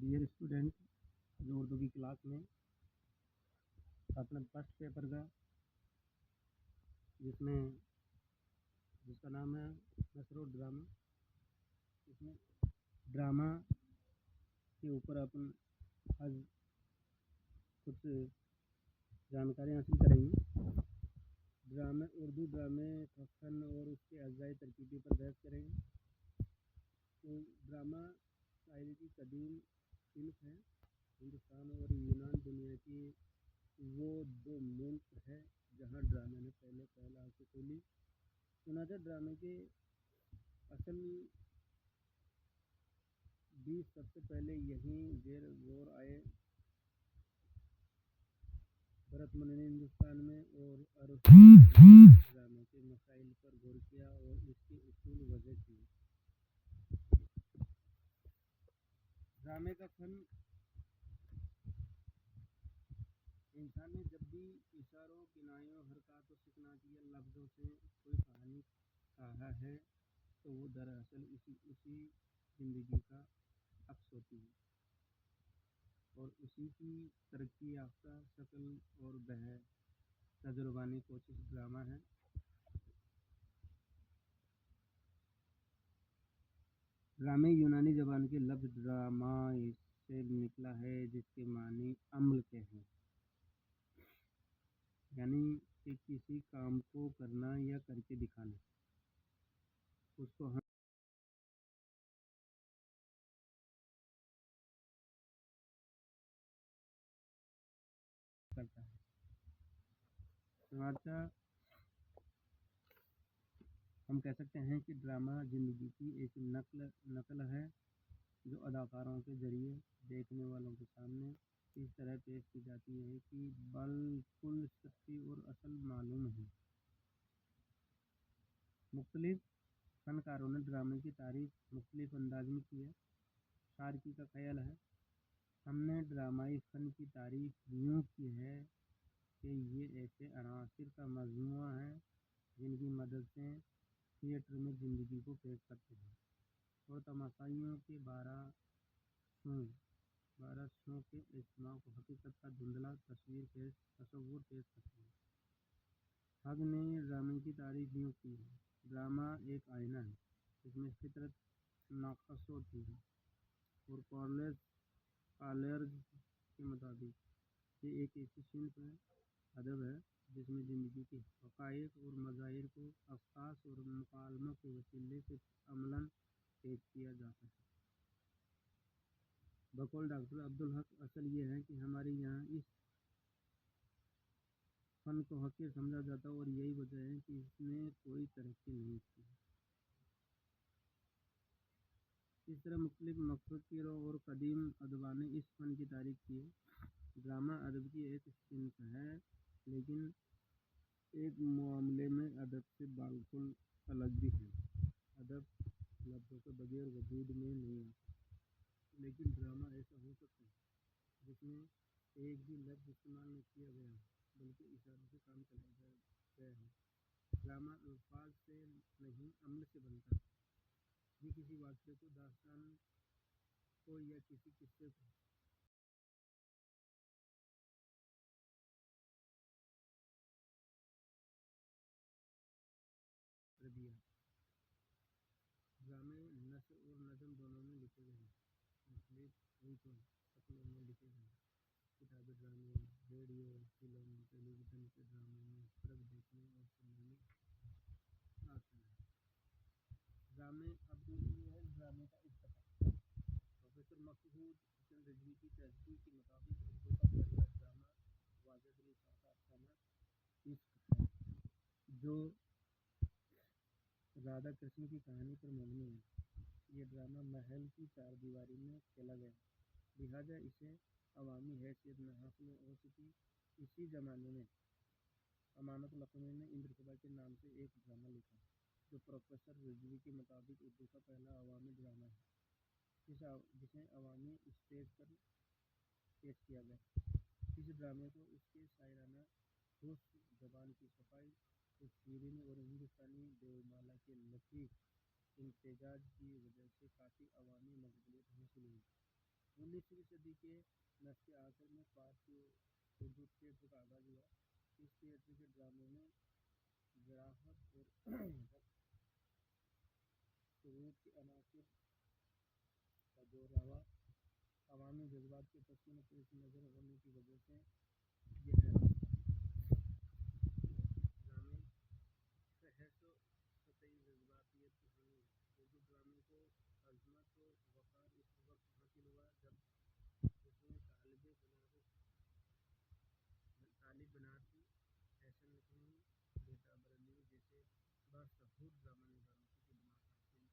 Dear student, जो उर्दू की class में अपना फर्स्ट पेपर का जिसका नाम है नसर ड्रामा, इसमें ड्रामा के ऊपर अपन आज कुछ जानकारी हासिल करेंगे। उर्दू ड्रामे का फन और उसके अज़ाई तरकीबी पर बहस करेंगे। तो ड्रामा शायरी की कदीम सिनफ है। हिंदुस्तान और यूनान दुनिया की वो दो मुल्क है जहाँ ड्रामे ने पहले आंखें खोली। चुनांचे ड्रामे के असल बीज सबसे पहले यहीं जेर गौर आए भरतमुनि ने हिंदुस्तान में और ड्रामे के मसाइल पर गौर किया और इसकी उसूल वजह की। ड्रामे का फन इंसान ने जब भी इशारों, किनायों, हरकतों, सुकनाती लफ्ज़ों से कोई कहानी कहा है तो वो दरअसल उसी ज़िंदगी का अक्स होती है और उसी की तरक्की याफ्ता शक्ल और तजुर्बानी कोशिश ड्रामा है। ड्रामे यूनानी ज़बान के लफ्ज़ ड्रामा से निकला है जिसके मानी अमल के हैं, यानी कि किसी काम को करना या करके दिखाना। उसको हम करता है। चुनांचा हम कह सकते हैं कि ड्रामा ज़िंदगी की एक नकल है जो अदाकारों के ज़रिए देखने वालों के सामने इस तरह पेश की जाती है कि बिल्कुल सच्ची और असल मालूम है। मुख्तलिफ फनकारों ने ड्रामे की तारीफ मुख्तलिफ अंदाज में की है। शारकी का ख्याल है, हमने ड्रामाई फ़न की तारीफ यूँ की है कि ये ऐसे अनासिर का मजमूआ है जिनकी मदद से थिएटर में ज़िंदगी को पेश करते हैं और तमाशाइयों के 12 शो के इज्तिमा को हकीकत का धुंधला तस्वुर पेश करते हैं। हग ने ड्रामे की तारीफ यूँ की है, ड्रामा एक आईना है जिसमें फितरत नाक़स होती है और कॉलर्स के मुताबिक ये एक ऐसी सिंफ है अदब है जिसमें ज़िंदगी के हक़ाइक़ और मज़ाहिर को अफ़सास और मुकालमों के वसीले से अमलन पेश किया जाता है। बकौल डॉक्टर अब्दुल हक, असल ये है कि हमारे यहाँ इस फ़न को हक़ीर समझा जाता और यही वजह है कि इसने कोई तरक्की नहीं की। इस तरह मुख्तलिफ मुफ़क्किरों और कदीम अदबा ने इस फ़न की तारीफ़ की है। ड्रामा अदब की एक सिंफ है, लेकिन एक मामले में अदब से बिल्कुल अलग भी है। अदब लफ्ज़ों के बगैर वजूद में नहीं आता, लेकिन ड्रामा ऐसा हो सकता है जिसमें एक भी लफ्ज़ इस्तेमाल न किया गया हो बल्कि इशारों से काम चलाया गया है। ड्रामा अल्फाज से नहीं अमल से बनता है। ये किसी वाक़े को, दास्तान को या किसी किस्से को कर दिया। ड्रामे नस्र और नज़म दोनों में लिखे गए हैं, मुख्तलिफ शक्लों में लिखे गए हैं। किताबी ड्रामे, रेडियो, फिल्म, टेलीविज़न के ड्रामों में फ़र्क देखने और सुनने में आता है। ड्रामे अब ये है ड्रामे का इफ्तिताह। प्रोफेसर मसूद हसन रिजवी की तहकीक के मुताबिक उर्दू का पहला ड्रामा वाजिद अफसाना इश्क है, जो राधा कृष्ण की कहानी पर मबनी है। ये ड्रामा महल की चारदीवारी में खेला गया, लिहाजा इसे अवामी हैसियत न हासिल हो सकी। इसी ज़माने में अमानत लखनवी ने इंद्रप्रभा के नाम से एक ड्रामा लिखा, जो प्रोफेसर रिजवी के मुताबिक उर्दू का पहला अवामी ड्रामा है जिसे अवामी स्टेज पर पेश किया गया। इस ड्रामे को उसके शायराना हुस्न, ज़बान की सफाई, शीरीनी और हिंदुस्तानी देवमाला के लतीफ़ इम्तिजाज की वजह से काफ़ी अवामी मकबूलियत हासिल हुई। 19ویں صدی کے نصف آخر میں فارسی اردو تھیٹر کا آغاز ہوا۔ اس تھیٹر کے ڈراموں میں جراحت اور شعور کے عناصر کا زور رہا۔ عوامی جذبات کے تسکین و پیش نظر ہونے کی وجہ سے یہ حیران ڈرامے فحش و سطحی جذباتیت کی حامل ہیں۔ اردو ڈرامے کو عظمت و وقار اس وقت حاصل ہوا جب اس میں طالب بنارسی، احسن لکھنوی، بیتاب بریلوی جیسے باشعور ڈرامہ نگاروں کی خدمات حاصل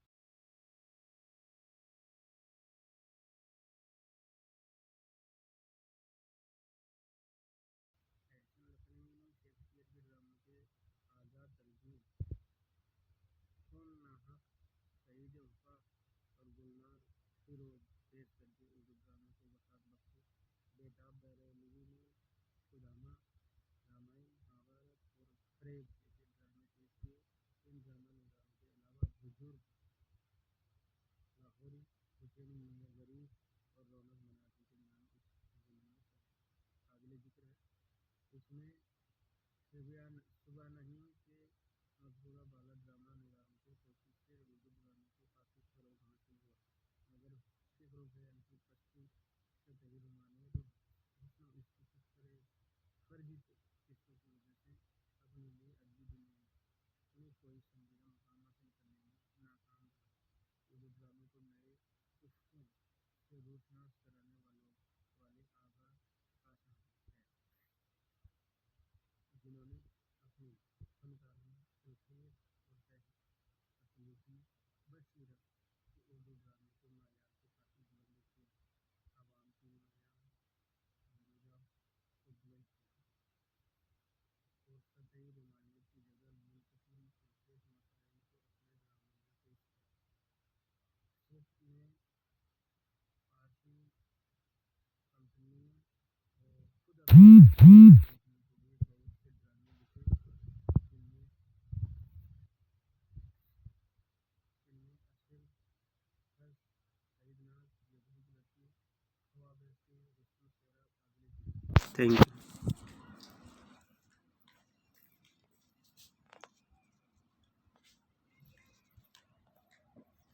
احسن لکھنوی نے شیکسپیئر کے ڈراموں کے آزاد ترجمے خون ناحق، سعید وفا اور گلنار فروغ پیش کر کے اردو ڈرامے کو وسعت بخشی۔ بیتاب بریلوی نے سداما، رامائن، مہابھارت اور فریب جیسے ڈرامے پیش کیے۔ ان ڈرامہ نگاروں کے علاوہ بزرگ لاہوری، حسین منیر ظریف اور رونق بنارسی کے نام اس ضمن میں قابل ذکر ہیں۔ اس میں شبہ نہیں کہ مذکورہ بالا ڈرامہ نگاروں کی کوشش سے اردو ڈرامے کو کافی فروغ حاصل ہوا، مگر فکر و خیال کی پستی، سطحی رومانویت اور حسن و عشق کی فرجی قصوں کی وجہ سے اپنے لیے ادبی دنیا میں کوئی سنجیدہ مقام حاصل کرنے میں ناکام رہا۔ اردو ڈرامے کو نئے افقوں سے روشناس کرانے والے آغا کاشاں ہیں، جنہوں نے اپنی فنکارانہ تلخیص اور تخلیقی بصیرت سے اردو ڈرامے کے معیار کو کافی بلند کیا، عوام کی نگاہ کو بلند کیا اور سطحی رومانویت کی جگہ منتقلی پرخوش مسائل کو اپنے ڈراموں میں پیش کیا۔ صفت نے فارسی کمپنیوں اور خود افزودگی سیکھنے کے لیے بہت سے ڈرامے لکھے، جن میں اصل خز، سعید ناز، یہودی کی لڑکی، خواب عشق، رستم شیرا قابل ذکر ہیں۔ Thank you.